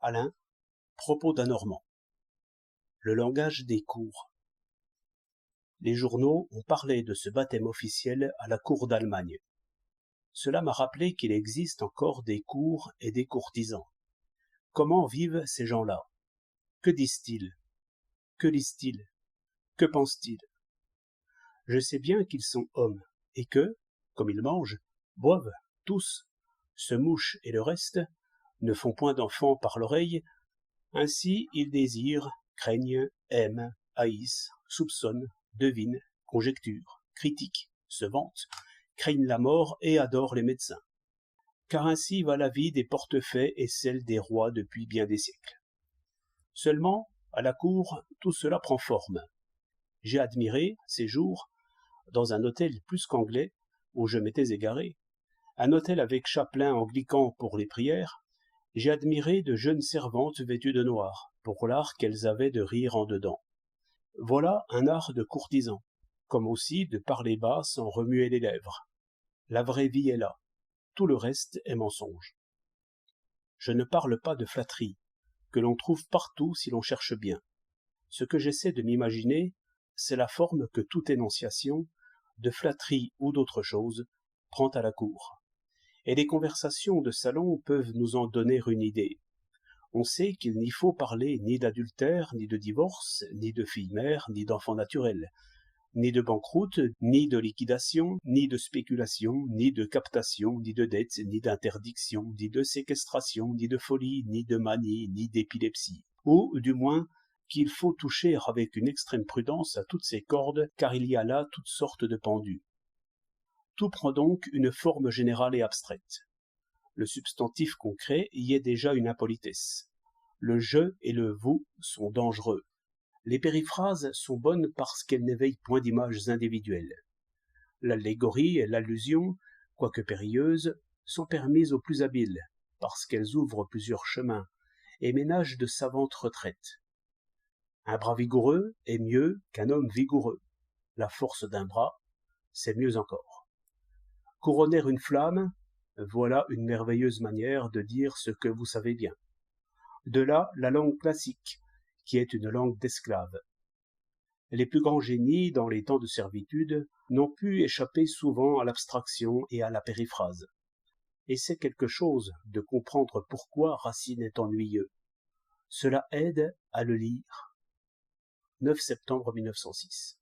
Alain, propos d'un Normand. Le langage des cours. Les journaux ont parlé de ce baptême officiel à la cour d'Allemagne. Cela m'a rappelé qu'il existe encore des cours et des courtisans. Comment vivent ces gens-là? Que disent-ils? Que lisent-ils? Que pensent-ils? Je sais bien qu'ils sont hommes, et que, comme ils mangent, boivent, tous, se mouchent et le reste, ne font point d'enfants par l'oreille, ainsi ils désirent, craignent, aiment, haïssent, soupçonnent, devinent, conjecturent, critiquent, se vantent, craignent la mort et adorent les médecins. Car ainsi va la vie des portefaix et celle des rois depuis bien des siècles. Seulement, à la cour, tout cela prend forme. J'ai admiré, ces jours, dans un hôtel plus qu'anglais, où je m'étais égaré, un hôtel avec chapelain anglican pour les prières, j'ai admiré de jeunes servantes vêtues de noir, pour l'art qu'elles avaient de rire en dedans. Voilà un art de courtisan, comme aussi de parler bas sans remuer les lèvres. La vraie vie est là, tout le reste est mensonge. Je ne parle pas de flatterie, que l'on trouve partout si l'on cherche bien. Ce que j'essaie de m'imaginer, c'est la forme que toute énonciation, de flatterie ou d'autre chose, prend à la cour. Et les conversations de salon peuvent nous en donner une idée. On sait qu'il n'y faut parler ni d'adultère, ni de divorce, ni de fille-mère, ni d'enfant naturel, ni de banqueroute, ni de liquidation, ni de spéculation, ni de captation, ni de dette, ni d'interdiction, ni de séquestration, ni de folie, ni de manie, ni d'épilepsie. Ou, du moins, qu'il faut toucher avec une extrême prudence à toutes ces cordes, car il y a là toutes sortes de pendus. Tout prend donc une forme générale et abstraite. Le substantif concret y est déjà une impolitesse. Le je et le vous sont dangereux. Les périphrases sont bonnes parce qu'elles n'éveillent point d'images individuelles. L'allégorie et l'allusion, quoique périlleuses, sont permises aux plus habiles, parce qu'elles ouvrent plusieurs chemins et ménagent de savantes retraites. Un bras vigoureux est mieux qu'un homme vigoureux. La force d'un bras, c'est mieux encore. Couronner une flamme, voilà une merveilleuse manière de dire ce que vous savez bien. De là la langue classique, qui est une langue d'esclaves. Les plus grands génies, dans les temps de servitude, n'ont pu échapper souvent à l'abstraction et à la périphrase. Et c'est quelque chose de comprendre pourquoi Racine est ennuyeux. Cela aide à le lire. 9 septembre 1906.